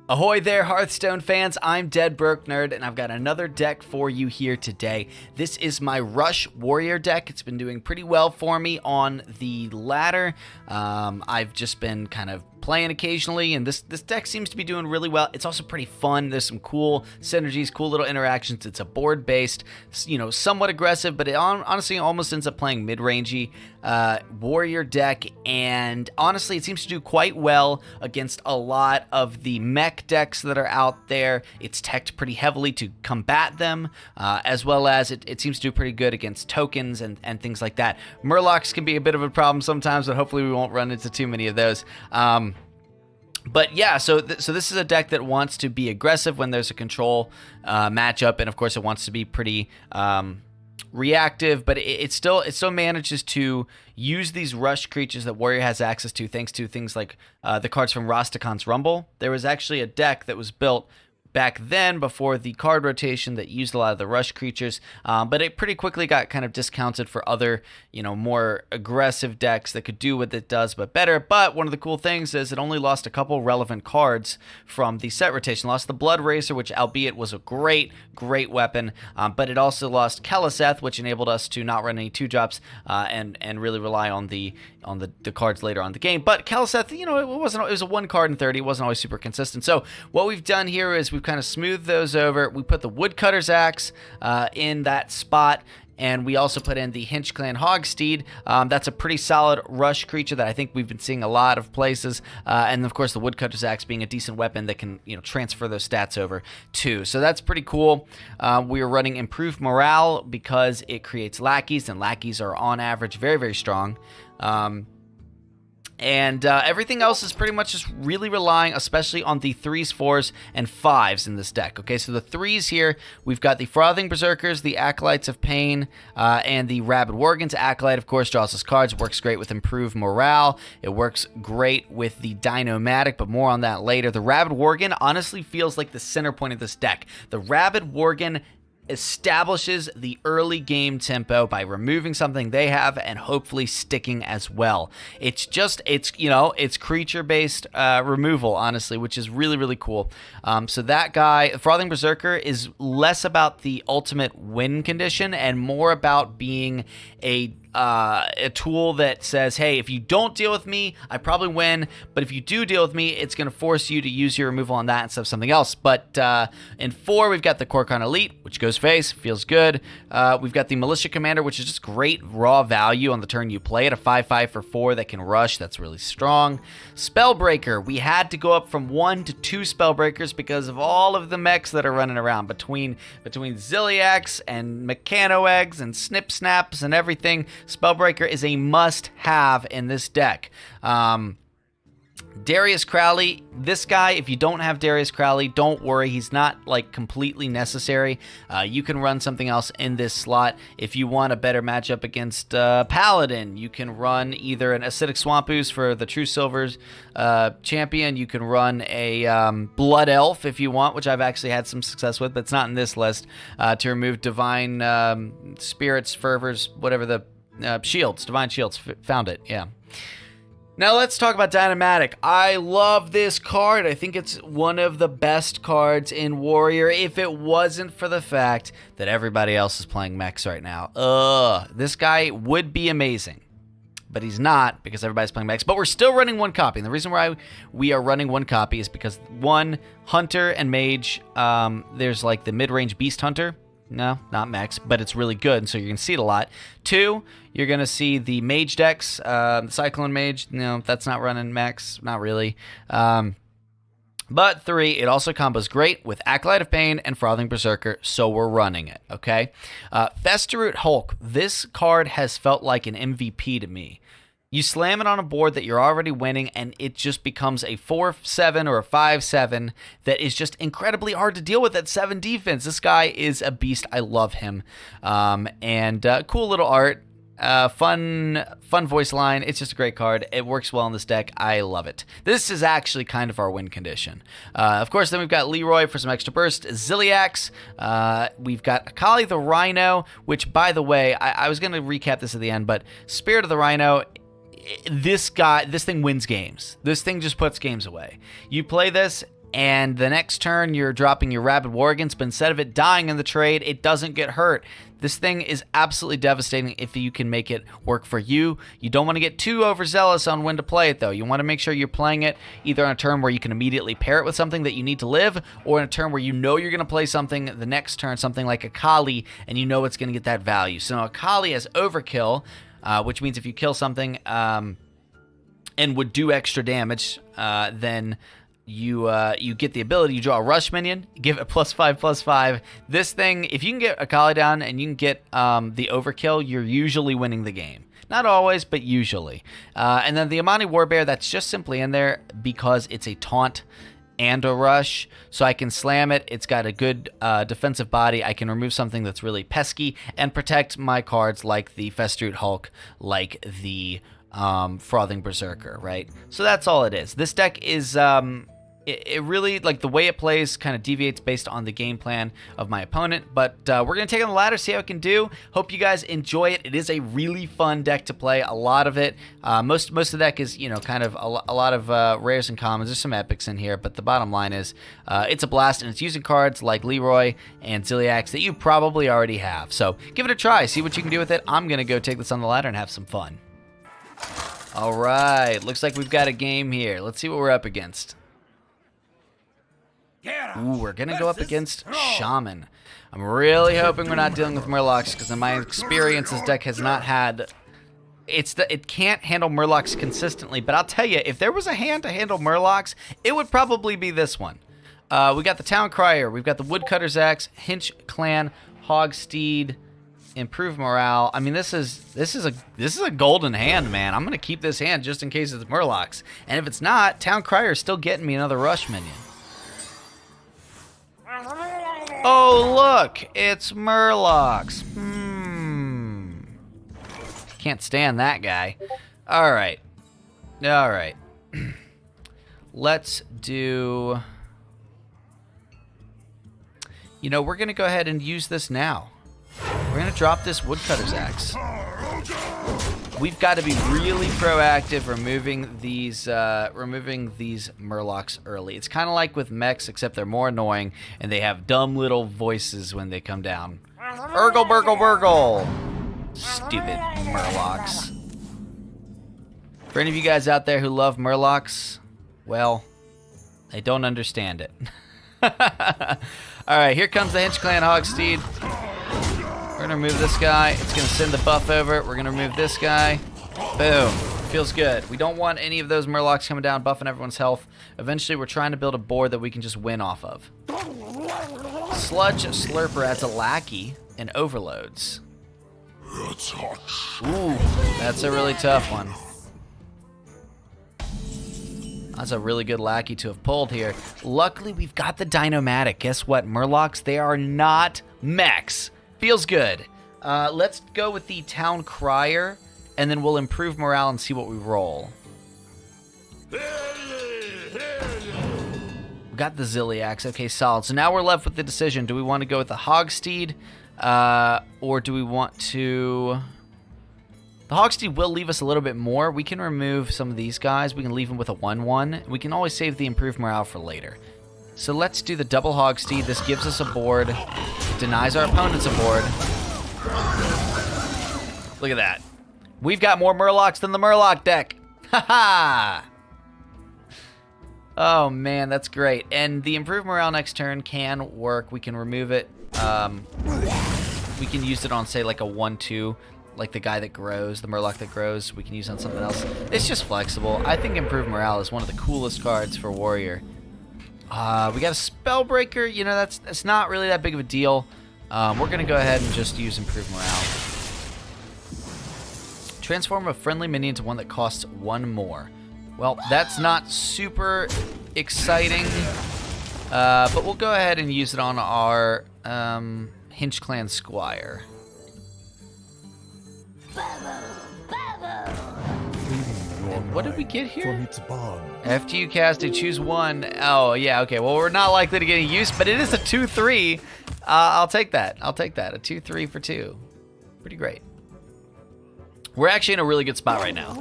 Ahoy there, Hearthstone fans. I'm Dead Broke Nerd, and I've got another deck for you here today. This is my Rush Warrior deck. It's been doing pretty well for me on the ladder. I've just been kind of playing occasionally, and this deck seems to be doing really well. It's also pretty fun. There's some cool synergies, cool little interactions. It's a board-based, somewhat aggressive, but it honestly almost ends up playing mid-rangey warrior deck, and honestly, it seems to do quite well against a lot of the mech decks that are out there. It's teched pretty heavily to combat them, as well as it seems to do pretty good against tokens and things like that. Murlocs can be a bit of a problem sometimes, but hopefully we won't run into too many of those. But yeah, so this is a deck that wants to be aggressive when there's a control matchup, and of course it wants to be pretty reactive, but it still manages to use these rush creatures that Warrior has access to, thanks to things like the cards from Rastakan's Rumble. There was actually a deck that was built back then before the card rotation that used a lot of the rush creatures, but it pretty quickly got kind of discounted for other, more aggressive decks that could do what it does but better. But one of the cool things is it only lost a couple relevant cards from the set rotation. Lost the Blood Racer, which albeit was a great weapon, but it also lost Keleseth, which enabled us to not run any 2-drops and really rely on the cards later on in the game. But Keleseth, it was a 1 card in 30. It wasn't always super consistent. So what we've done here is we've kind of smoothed those over. We put the Woodcutter's Axe in that spot, and we also put in the Hinch Clan Hogsteed. That's a pretty solid rush creature that I think we've been seeing a lot of places. And of course, the Woodcutter's Axe being a decent weapon that can, transfer those stats over too. So that's pretty cool. We are running Improved Morale because it creates lackeys, and lackeys are on average very, very strong. And everything else is pretty much just really relying, especially on the 3s, 4s, and 5s in this deck. Okay, so the 3s here, we've got the Frothing Berserkers, the Acolytes of Pain, and the Rabid Worgens. Acolyte, of course, draws us cards. Works great with Improved Morale. It works great with the Dino-Matic, but more on that later. The Rabid Worgen honestly feels like the center point of this deck. The Rabid Worgen establishes the early game tempo by removing something they have and hopefully sticking as well. It's creature based removal, honestly, which is really, really cool. So that guy, Frothing Berserker, is less about the ultimate win condition and more about being a tool that says, hey, if you don't deal with me, I probably win, but if you do deal with me, it's going to force you to use your removal on that instead of something else. But in 4, we've got the Korkan Elite, which goes face, feels good. We've got the Militia Commander, which is just great raw value on the turn you play it. A 5/5 for 4 that can rush, that's really strong. Spellbreaker, we had to go up from 1 to 2 Spellbreakers because of all of the mechs that are running around between Zilliax and Mechano Eggs and Snip Snaps and everything. Spellbreaker is a must-have in this deck. Darius Crowley, this guy, if you don't have Darius Crowley, don't worry. He's not completely necessary. You can run something else in this slot. If you want a better matchup against Paladin, you can run either an Acidic Swamp Ooze for the True Silvers champion. You can run a Blood Elf if you want, which I've actually had some success with, but it's not in this list, to remove Divine Spirits, Fervors, whatever the Shields, Divine Shields, found it, yeah. Now let's talk about Dino-Matic. I love this card. I think it's one of the best cards in Warrior if it wasn't for the fact that everybody else is playing mechs right now. This guy would be amazing, but he's not because everybody's playing mechs. But we're still running 1 copy, and the reason why we are running 1 copy is because 1, Hunter and Mage, there's like the mid-range Beast Hunter. No, not mechs, but it's really good, and so you're going to see it a lot. 2, you're going to see the Mage decks. The Cyclone Mage, no, that's not running mechs, not really. But 3, it also combos great with Acolyte of Pain and Frothing Berserker, so we're running it, okay? Festeroot Hulk, this card has felt like an MVP to me. You slam it on a board that you're already winning, and it just becomes a 4/7 or a 5/7 that is just incredibly hard to deal with at 7 defense. This guy is a beast. I love him. And cool little art. Fun voice line. It's just a great card. It works well in this deck. I love it. This is actually kind of our win condition. Of course, then we've got Leroy for some extra burst. Zilliax. We've got Akali the Rhino, which, by the way, I was going to recap this at the end, but Spirit of the Rhino, this thing wins games. This thing just puts games away. You play this, and the next turn you're dropping your Rabid Worgens, but instead of it dying in the trade, it doesn't get hurt. This thing is absolutely devastating if you can make it work for you. You don't want to get too overzealous on when to play it, though. You want to make sure you're playing it either on a turn where you can immediately pair it with something that you need to live, or in a turn where you know you're going to play something the next turn, something like a Kali, and you know it's going to get that value. So now a Kali has overkill, which means if you kill something and would do extra damage, then you get the ability, you draw a rush minion, give it +5/+5. This thing, if you can get a Kali down and you can get the overkill, you're usually winning the game. Not always, but usually. And then the Amani Warbear, that's just simply in there because it's a taunt and a rush, so I can slam it. It's got a good defensive body. I can remove something that's really pesky and protect my cards like the Festrute Hulk, like the Frothing Berserker, right? So that's all it is. This deck is it really, like, the way it plays kind of deviates based on the game plan of my opponent, but we're going to take it on the ladder, see how it can do. Hope you guys enjoy it. It is a really fun deck to play, a lot of it. Most of the deck is, you know, kind of a lot of rares and commons. There's some epics in here, but the bottom line is it's a blast, and it's using cards like Leroy and Ziliax that you probably already have. So give it a try, see what you can do with it. I'm going to go take this on the ladder and have some fun. All right, looks like we've got a game here. Let's see what we're up against. Ooh, we're going to go up against Shaman. I'm really hoping we're not dealing with Murlocs, because in my experience, this deck has not had... It can't handle Murlocs consistently, but I'll tell you, if there was a hand to handle Murlocs, it would probably be this one. We got the Town Crier, we've got the Woodcutter's Axe, Hinch Clan, Hogsteed, Improve Morale. I mean, this is a golden hand, man. I'm going to keep this hand just in case it's Murlocs. And if it's not, Town Crier is still getting me another rush minion. Oh, look! It's Murlocs. Can't stand that guy. Alright. Alright. Let's do... You know, we're going to go ahead and use this now. We're going to drop this Woodcutter's Axe. We've got to be really proactive removing these Murlocs early. It's kind of like with mechs, except they're more annoying, and they have dumb little voices when they come down. Urgle, burgle, burgle! Stupid Murlocs. For any of you guys out there who love Murlocs, well, I don't understand it. Alright, here comes the Hinch Clan Hogsteed. We're going to remove this guy. It's going to send the buff over. We're going to remove this guy. Boom. Feels good. We don't want any of those Murlocs coming down, buffing everyone's health. Eventually, we're trying to build a board that we can just win off of. Sludge Slurper adds a lackey and overloads. Ooh, that's a really tough one. That's a really good lackey to have pulled here. Luckily, we've got the Dinomatic. Guess what? Murlocs, they are not mechs. Feels good. Let's go with the Town Crier, and then we'll improve morale and see what we roll. We got the Ziliax. Okay, solid. So now we're left with the decision. Do we want to go with the Hogsteed, or do we want to... The Hogsteed will leave us a little bit more. We can remove some of these guys. We can leave them with a 1/1. We can always save the improved morale for later. So let's do the double Hogsteed. This gives us a board. It denies our opponents a board. Look at that. We've got more Murlocs than the Murloc deck. Ha-ha! Oh, man, that's great. And the improved morale next turn can work. We can remove it. We can use it on, say, like a 1/2, like the guy that grows, the Murloc that grows. We can use it on something else. It's just flexible. I think improved morale is one of the coolest cards for Warrior. We got a Spellbreaker. You know, that's not really that big of a deal. We're going to go ahead and just use improved morale. Transform a friendly minion to one that costs 1 more. Well, that's not super exciting, but we'll go ahead and use it on our Hinch Clan Squire. And what did we get here? After you cast it, choose one. Oh, yeah, okay. Well, we're not likely to get any use, but it is a 2/3. I'll take that. I'll take that. A 2/3 for 2. Pretty great. We're actually in a really good spot right now.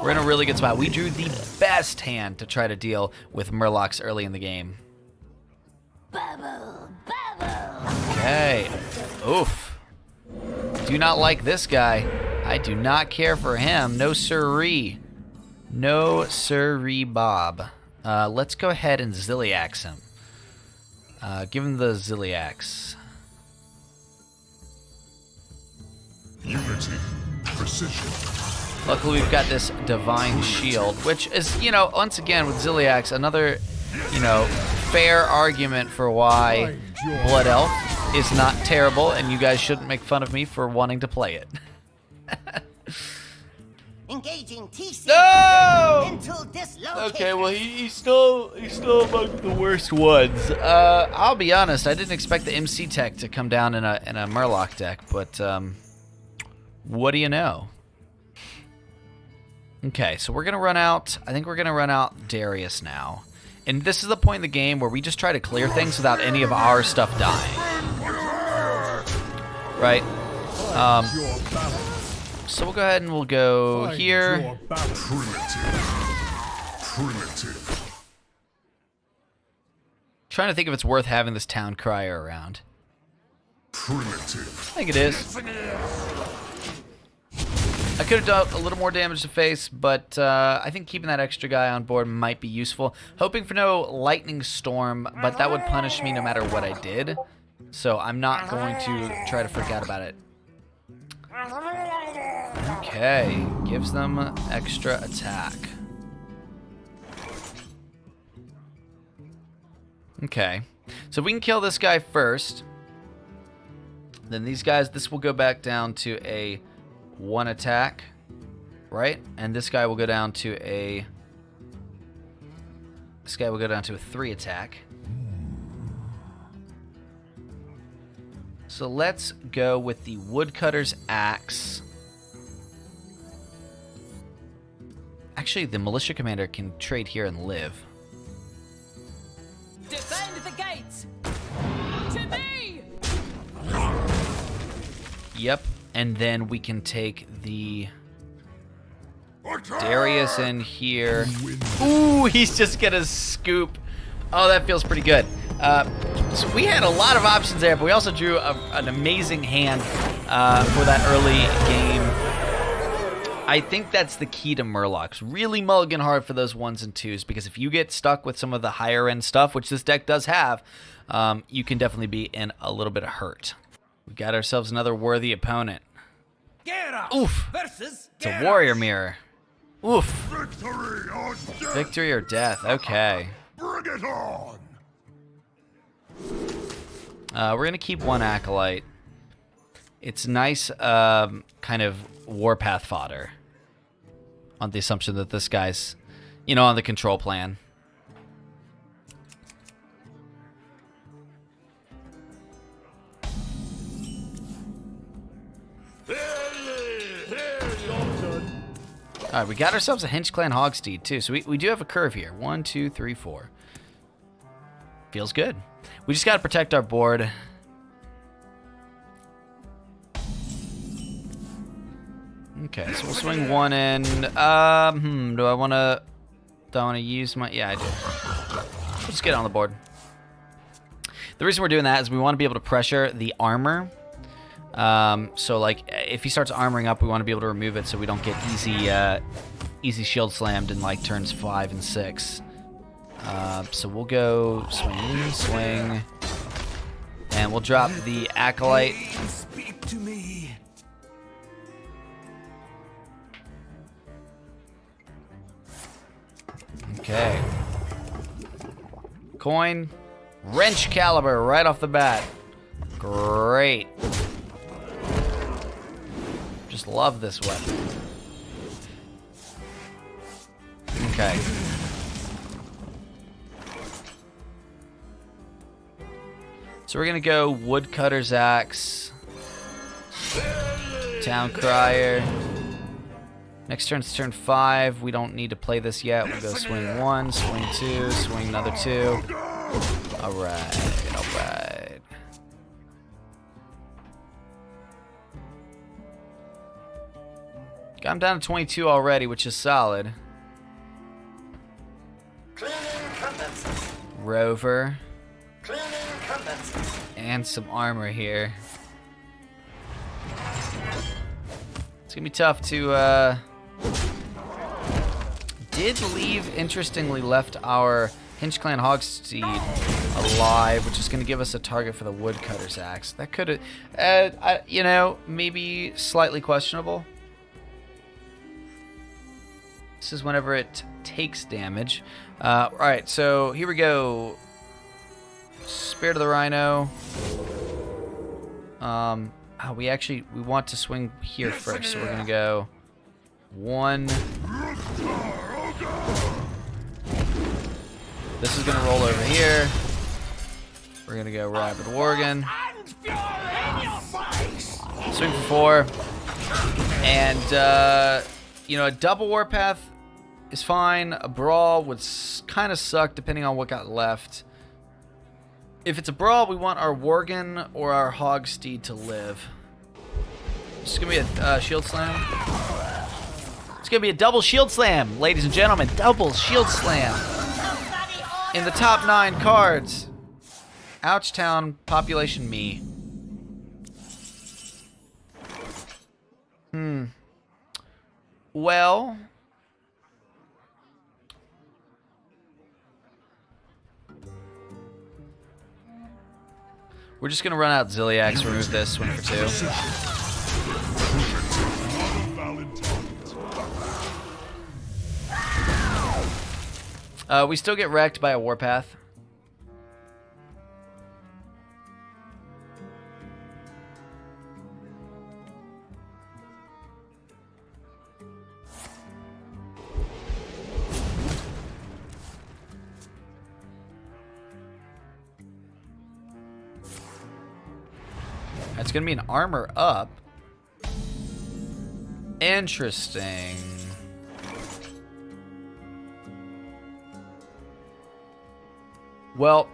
We're in a really good spot. We drew the best hand to try to deal with Murlocs early in the game. Okay. Oof. Do not like this guy. I do not care for him. No siree. No siree, Bob. Let's go ahead and Zilliax him. Give him the Zilliax. Unity, precision. Luckily, we've got this Divine Shield, which is, you know, once again with Zilliax, another, you know, fair argument for why Blood Elf is not terrible, and you guys shouldn't make fun of me for wanting to play it. Engaging TC. No! Mental dislocation. Okay, well he's still among the worst ones. I'll be honest, I didn't expect the MC tech to come down in a Murloc deck, but what do you know? Okay, so we're gonna run out. I think we're gonna run out Darius now, and this is the point in the game where we just try to clear things without any of our stuff dying. Right? So we'll go ahead and we'll go here. Primitive. Trying to think if it's worth having this town crier around. Primitive. I think it is. I could have done a little more damage to face, but I think keeping that extra guy on board might be useful. Hoping for no lightning storm, but that would punish me no matter what I did. So I'm not going to try to freak out about it. Okay, gives them extra attack. Okay, so if we can kill this guy first, then these guys, this will go back down to a 1 attack, right? And this guy will go down to a 3 attack. So let's go with the Woodcutter's Axe. Actually, the Militia Commander can trade here and live. Defend the gates! To me! Yep, and then we can take the Darius in here. Ooh, he's just gonna scoop. Oh, that feels pretty good. So we had a lot of options there, but we also drew an amazing hand for that early game. I think that's the key to Murlocs. Really mulligan hard for those 1s and 2s, because if you get stuck with some of the higher end stuff, which this deck does have, you can definitely be in a little bit of hurt. We got ourselves another worthy opponent. Oof. It's a Warrior Mirror. Oof. Victory or death. Okay. Bring it on. We're going to keep 1 Acolyte. It's nice kind of Warpath fodder, on the assumption that this guy's, you know, on the control plan. Alright, we got ourselves a Hinch Clan Hogsteed, too. So we do have a curve here. 1, 2, 3, 4. Feels good. We just got to protect our board. Okay, so we'll swing 1 in. Do I want to use my... Yeah, I do. We'll just get it on the board. The reason we're doing that is we want to be able to pressure the armor. So, like, if he starts armoring up, we want to be able to remove it so we don't get easy shield slammed in, like, turns 5 and 6. So we'll go swing, and we'll drop the Acolyte. Speak to me. Okay. Coin. Wrench Caliber right off the bat. Great. Just love this weapon. Okay. So we're gonna go Woodcutter's Axe, Town Crier. Next turn's turn 5. We don't need to play this yet. We'll go swing 1, swing 2, swing another 2. Alright, alright. Got him down to 22 already, which is solid. Cleaning competencies. Rover. Cleaning competencies. And some armor here. It's gonna be tough to, Did leave, interestingly, left our Hinge Clan Hogsteed alive, which is gonna give us a target for the Woodcutter's Axe. That could have, you know, maybe slightly questionable. This is whenever it takes damage. Alright, so here we go. Spirit of the Rhino. We want to swing here first, so we're gonna go 1. This is gonna roll over here. We're gonna go Rapid Worgen. Swing for 4. And, you know, a double Warpath is fine. A Brawl would kind of suck depending on what got left. If it's a Brawl, we want our Worgen or our Hogsteed to live. This is going to be a Shield Slam. It's going to be a double Shield Slam, ladies and gentlemen. Double Shield Slam. In the top 9 cards. Ouchtown, population me. Well... we're just going to run out Ziliax, remove this, swing for 2. We still get wrecked by a Warpath. It's going to be an armor up. Interesting. Well,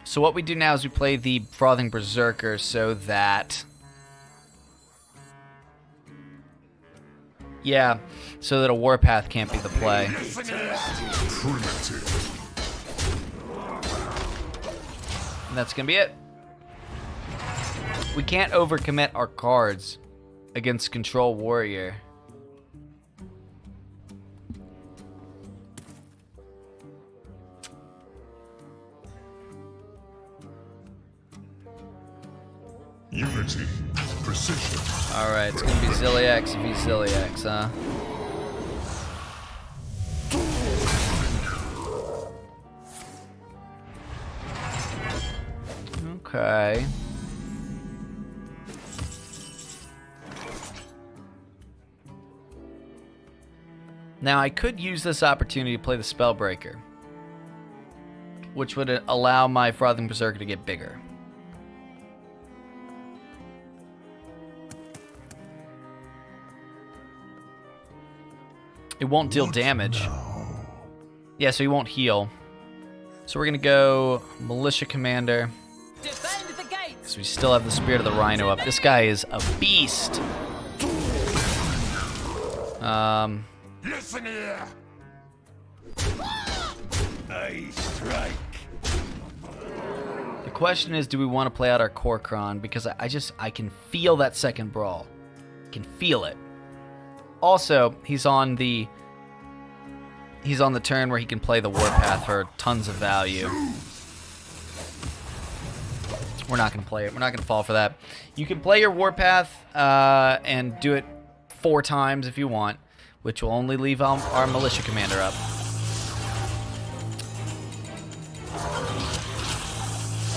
so what we do now is we play the Frothing Berserker so that... yeah, so that a Warpath can't be the play. And that's going to be it. We can't overcommit our cards against Control Warrior. Unity, precision. Alright, it's gonna be Ziliax v Ziliax, huh? Okay. Now, I could use this opportunity to play the Spellbreaker, which would allow my Frothing Berserker to get bigger. It won't deal damage. Yeah, so he won't heal. So we're going to go Militia Commander. Defend the gates. So we still have the Spirit of the Rhino up. This guy is a beast. Listen here. I strike. The question is, do we want to play out our Korkron? Because I can feel that second Brawl. I can feel it. Also, he's on the turn where he can play the Warpath for tons of value. We're not going to play it. We're not going to fall for that. You can play your Warpath and do it 4 times if you want, which will only leave our Militia Commander up.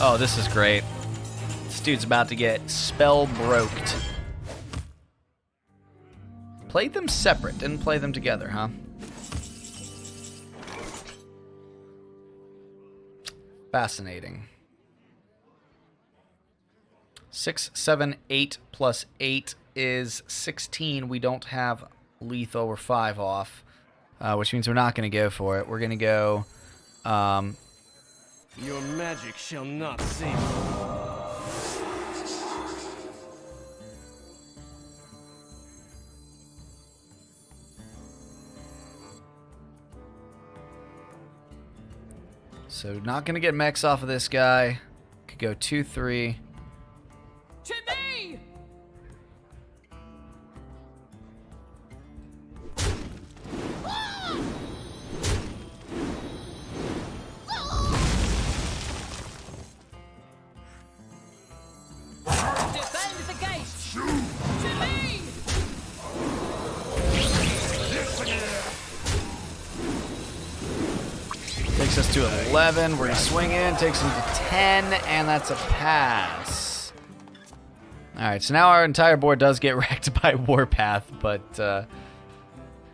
Oh, this is great. This dude's about to get spell-broked. Played them separate, didn't play them together, huh? Fascinating. 6, 7, 8 plus 8 is 16. We don't have lethal. We're 5 off, which means we're not going to go for it. We're going to go... Your magic shall not save. So not going to get mechs off of this guy. Could go 2-3. To me! Defend the gate! To me! Takes us to 11. We're going to swing in. Takes him to 10. And that's a pass. Alright, so now our entire board does get wrecked by Warpath. But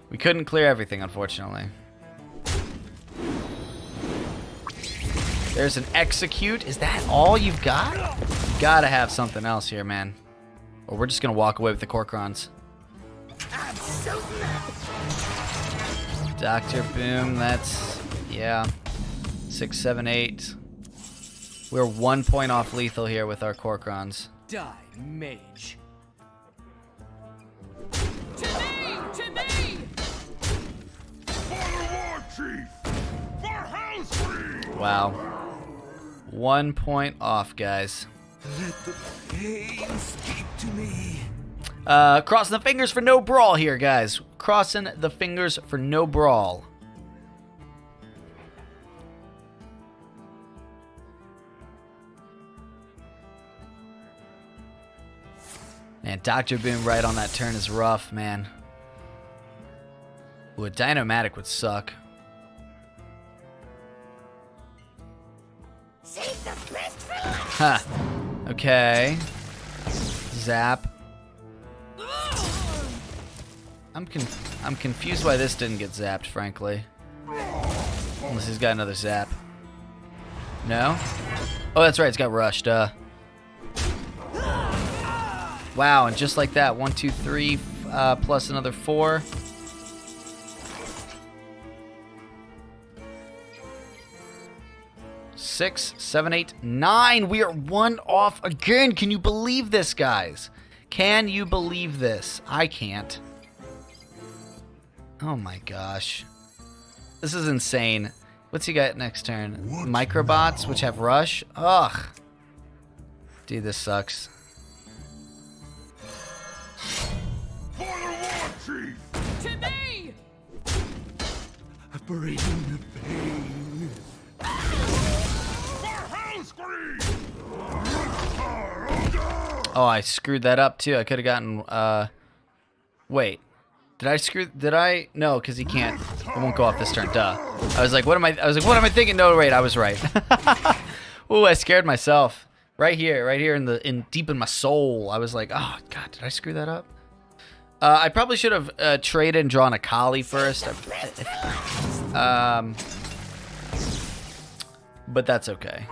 we couldn't clear everything, unfortunately. There's an execute. Is that all you've got? You gotta have something else here, man. Or we're just going to walk away with the Corkrons. Dr. Boom, that's... yeah. 6, 7, 8. We're 1 point off lethal here with our Corkrons. Die, mage. To me! To me! For the war chief! For Hell's Wow. 1 point off, guys. Let the pain speak to me. Crossing the fingers for no brawl here, guys. Crossing the fingers for no brawl. Man, Dr. Boom right on that turn is rough, man. Ooh, a Dynomatic would suck. Save the best for last. Huh. Okay. Zap. I'm confused why this didn't get zapped, frankly. Unless he's got another zap. No? Oh, that's right. It's got rushed. Wow, and just like that, 1, 2, 3, plus another 4. Six, 7, 8, 9. We are 1 off again. Can you believe this, guys? Can you believe this? I can't. Oh my gosh. This is insane. What's he got next turn? Microbots, which have rush? Ugh. Dude, this sucks. For the war chief! To me! Bring the pain. For Hellscream! Oh, I screwed that up too. I could have gotten, wait. Did I? No, because he can't. It won't go off this turn. Duh. I was like, what am I thinking? No, wait, I was right. Ooh, I scared myself. Right here deep in my soul. I was like, oh, God, did I screw that up? I probably should have traded and drawn a Kali first. But that's okay.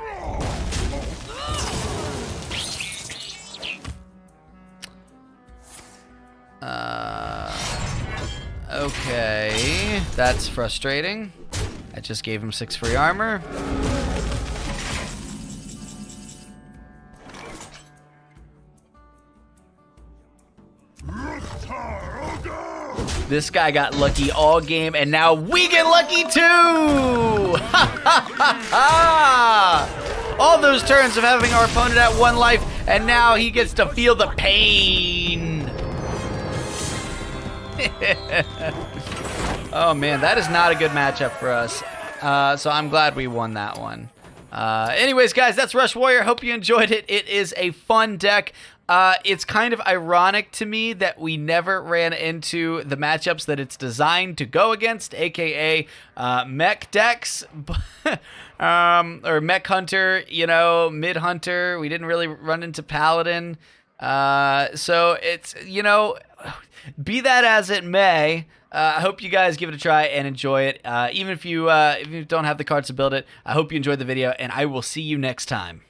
Okay, that's frustrating. I just gave him 6 free armor. This guy got lucky all game, and now we get lucky too! All those turns of having our opponent at 1 life, and now he gets to feel the pain. Oh man, that is not a good matchup for us. So I'm glad we won that one. Anyways, guys, that's Rush Warrior. Hope you enjoyed it. It is a fun deck. It's kind of ironic to me that we never ran into the matchups that it's designed to go against, aka mech decks, or mech hunter, you know, mid hunter. We didn't really run into paladin. So it's, you know, be that as it may, I hope you guys give it a try and enjoy it. Even if you don't have the cards to build it, I hope you enjoyed the video, and I will see you next time.